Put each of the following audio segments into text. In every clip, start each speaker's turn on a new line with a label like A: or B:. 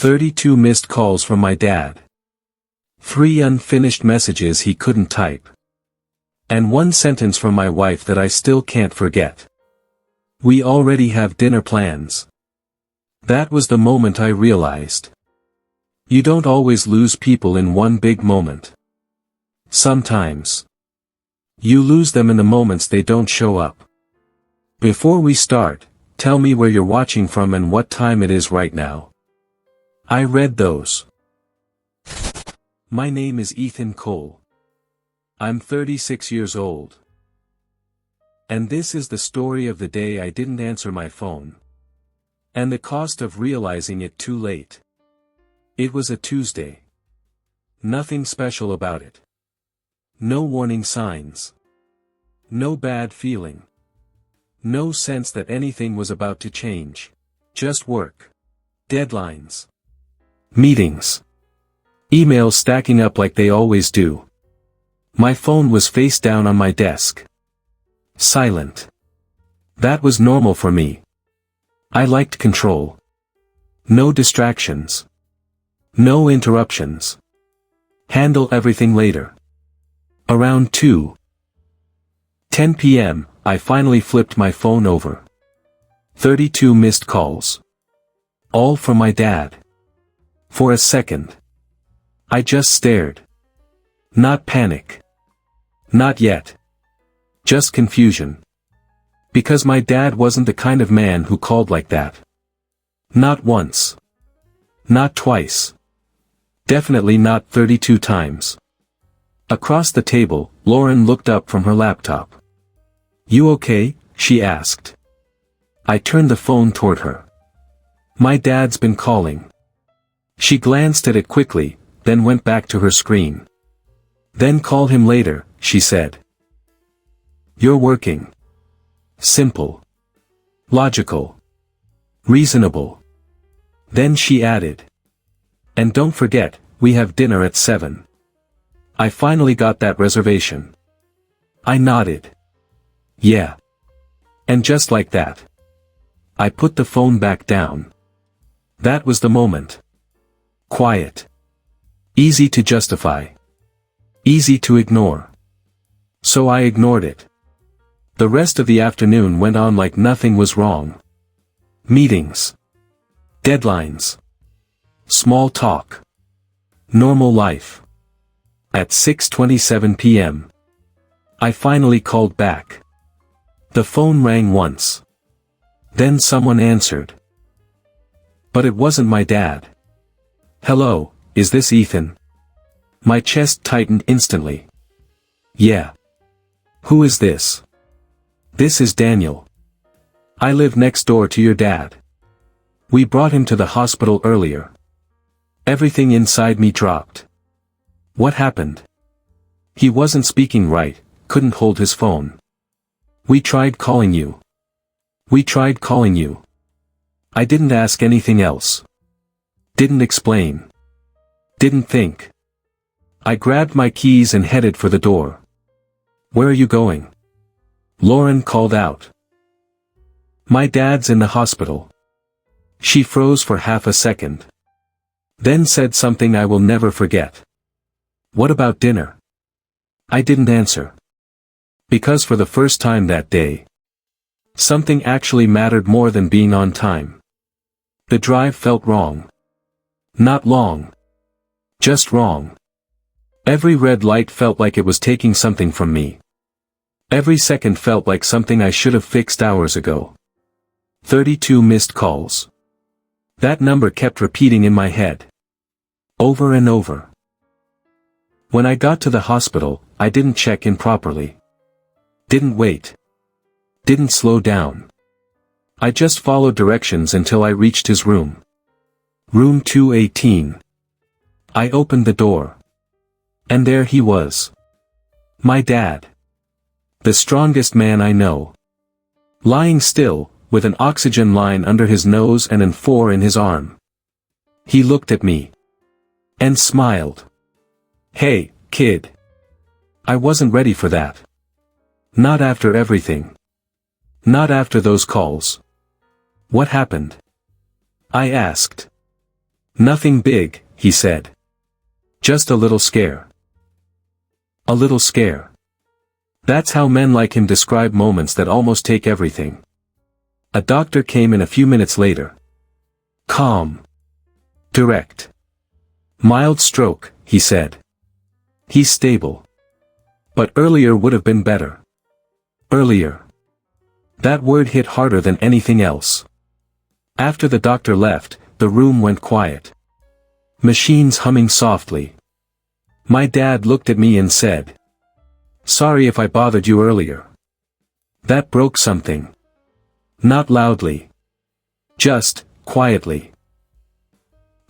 A: 32 missed calls from my dad. 3 unfinished messages he couldn't type. And 1 sentence from my wife that I still can't forget. We already have dinner plans. That was the moment I realized. You don't always lose people in one big moment. Sometimes you lose them in the moments they don't show up. Before we start, tell me where you're watching from and what time it is right now. I read those. My name is Ethan Cole. I'm 36 years old. And this is the story of the day I didn't answer my phone. And the cost of realizing it too late. It was a Tuesday. Nothing special about it. No warning signs. No bad feeling. No sense that anything was about to change. Just work. Deadlines. Meetings. Emails stacking up like they always do. My phone was face down on my desk. Silent. That was normal for me. I liked control. No distractions. No interruptions. Handle everything later. Around 2:10 p.m., I finally flipped my phone over. 32 missed calls. All from my dad. For a second. I just stared. Not panic. Not yet. Just confusion. Because my dad wasn't the kind of man who called like that. Not once. Not twice. Definitely not 32 times. Across the table, Lauren looked up from her laptop. "You okay?" she asked. I turned the phone toward her. "My dad's been calling." She glanced at it quickly, then went back to her screen. "Then call him later," she said. "You're working." Simple. Logical. Reasonable. Then she added. "And don't forget, we have dinner at 7. I finally got that reservation." I nodded. "Yeah." And just like that, I put the phone back down. That was the moment. Quiet. Easy to justify. Easy to ignore. So I ignored it. The rest of the afternoon went on like nothing was wrong. Meetings. Deadlines. Small talk. Normal life. At 6:27 p.m. I finally called back. The phone rang once. Then someone answered. But it wasn't my dad. "Hello, is this Ethan?" My chest tightened instantly. "Yeah." "Who is this?" "This is Daniel. I live next door to your dad. We brought him to the hospital earlier." Everything inside me dropped. What happened? He wasn't speaking right, couldn't hold his phone. "We tried calling you. We tried calling you." I didn't ask anything else. Didn't explain. Didn't think. I grabbed my keys and headed for the door. "Where are you going?" Lauren called out. "My dad's in the hospital." She froze for half a second. Then said something I will never forget. "What about dinner?" I didn't answer. Because for the first time that day, something actually mattered more than being on time. The drive felt wrong. Not long. Just wrong. Every red light felt like it was taking something from me. Every second felt like something I should have fixed hours ago. 32 missed calls. That number kept repeating in my head. Over and over. When I got to the hospital, I didn't check in properly. Didn't wait. Didn't slow down. I just followed directions until I reached his room. Room 218. I opened the door. And there he was. My dad. The strongest man I know. Lying still, with an oxygen line under his nose and an 4 in his arm. He looked at me. And smiled. "Hey, kid." I wasn't ready for that. Not after everything. Not after those calls. "What happened?" I asked. Nothing big, he said. Just a little scare. A little scare. That's how men like him describe moments that almost take everything. A doctor came in a few minutes later. Calm. Direct. Mild stroke, he said. He's stable. But earlier would have been better. Earlier. That word hit harder than anything else. After the doctor left, the room went quiet. Machines humming softly. My dad looked at me and said, "Sorry if I bothered you earlier. That broke something." Not loudly. Just, quietly.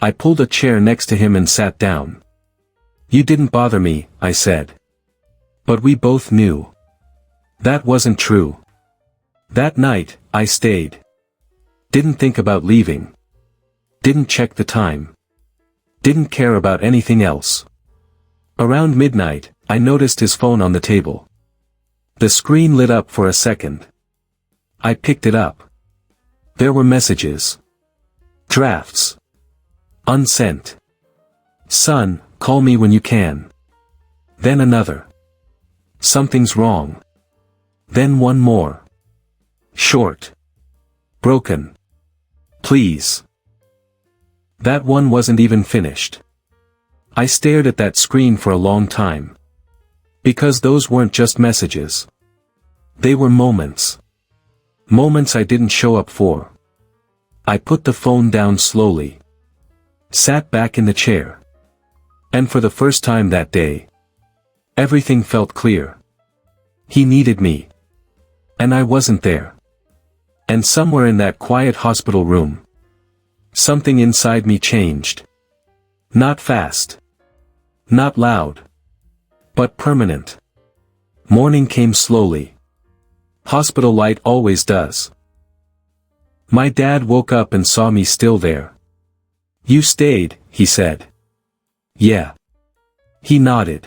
A: I pulled a chair next to him and sat down. "You didn't bother me," I said. But we both knew. That wasn't true. That night, I stayed. Didn't think about leaving. Didn't check the time. Didn't care about anything else. Around midnight, I noticed his phone on the table. The screen lit up for a second. I picked it up. There were messages. Drafts. Unsent. "Son, call me when you can." Then another. "Something's wrong." Then one more. Short. Broken. "Please." That one wasn't even finished. I stared at that screen for a long time. Because those weren't just messages. They were moments. Moments I didn't show up for. I put the phone down slowly. Sat back in the chair. And for the first time that day, everything felt clear. He needed me. And I wasn't there. And somewhere in that quiet hospital room, something inside me changed. Not fast. Not loud. But permanent. Morning came slowly. Hospital light always does. My dad woke up and saw me still there. "You stayed," he said. "Yeah." He nodded.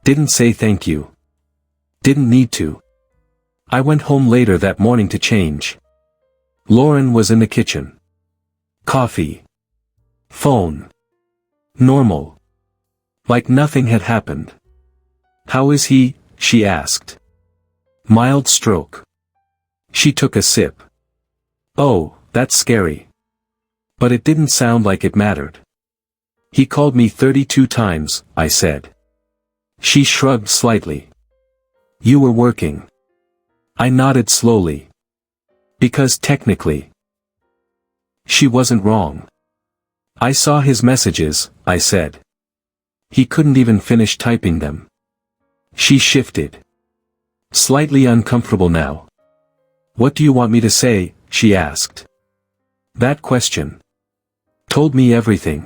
A: Didn't say thank you. Didn't need to. I went home later that morning to change. Lauren was in the kitchen. Coffee. Phone. Normal. Like nothing had happened. "How is he?" she asked. "Mild stroke." She took a sip. "Oh, that's scary." But it didn't sound like it mattered. "He called me 32 times, I said. She shrugged slightly. "You were working." I nodded slowly. Because technically, she wasn't wrong. "I saw his messages," I said. "He couldn't even finish typing them." She shifted. Slightly uncomfortable now. "What do you want me to say?" she asked. That question told me everything.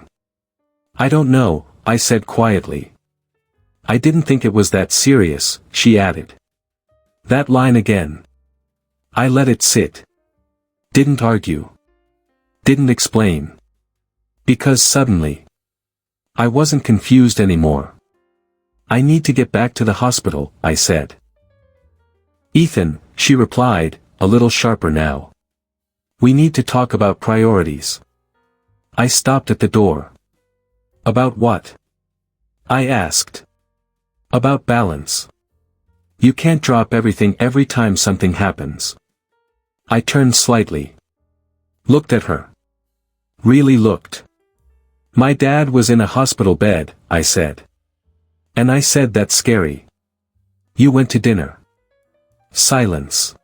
A: "I don't know," I said quietly. "I didn't think it was that serious," she added. That line again. I let it sit. Didn't argue. Didn't explain. Because suddenly, I wasn't confused anymore. "I need to get back to the hospital," I said. "Ethan," she replied, a little sharper now. "We need to talk about priorities." I stopped at the door. "About what?" I asked. "About balance. You can't drop everything every time something happens." I turned slightly. Looked at her. Really looked. "My dad was in a hospital bed," I said. "And I said that's scary. You went to dinner." Silence.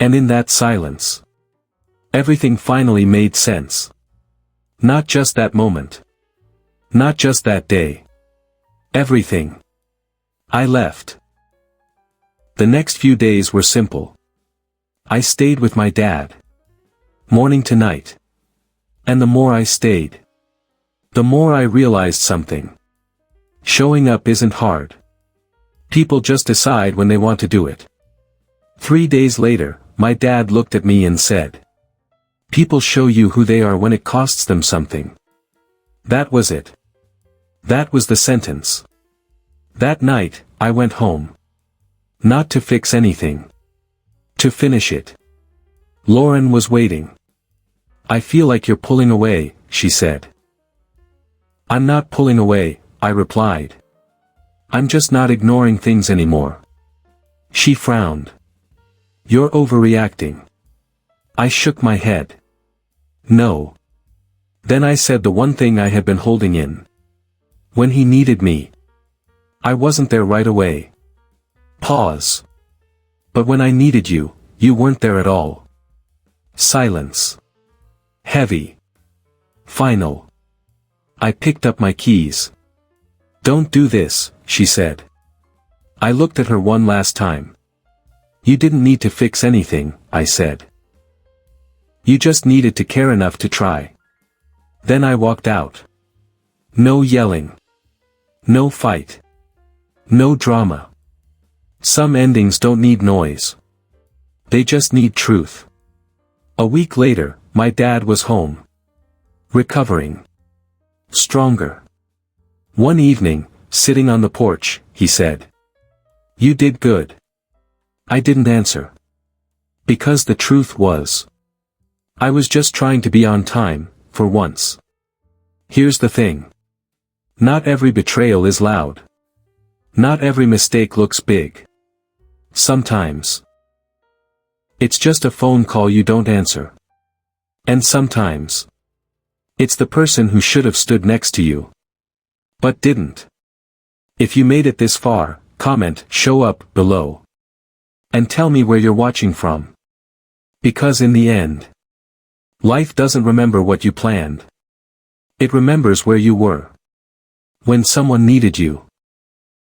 A: And in that silence, everything finally made sense. Not just that moment. Not just that day. Everything. I left. The next few days were simple. I stayed with my dad. Morning to night. And the more I stayed, the more I realized something. Showing up isn't hard. People just decide when they want to do it. 3 days later, my dad looked at me and said, "People show you who they are when it costs them something." That was it. That was the sentence. That night, I went home. Not to fix anything. To finish it. Lauren was waiting. "I feel like you're pulling away," she said. I'm not pulling away, I replied. I'm just not ignoring things anymore. She frowned. You're overreacting. I shook my head. No. Then I said the one thing I had been holding in. When he needed me, I wasn't there right away. Pause. But when I needed you, you weren't there at all. Silence. Heavy. Final. I picked up my keys. Don't do this, she said. I looked at her one last time. You didn't need to fix anything, I said. You just needed to care enough to try. Then I walked out. No yelling. No fight. No drama. Some endings don't need noise. They just need truth. A week later, my dad was home. Recovering. Stronger. One evening, sitting on the porch, he said, "You did good." I didn't answer. Because the truth was, I was just trying to be on time, for once. Here's the thing. Not every betrayal is loud. Not every mistake looks big. Sometimes, it's just a phone call you don't answer. And sometimes, it's the person who should have stood next to you, but didn't. If you made it this far, comment, show up, below. And tell me where you're watching from. Because in the end, life doesn't remember what you planned. It remembers where you were. When someone needed you.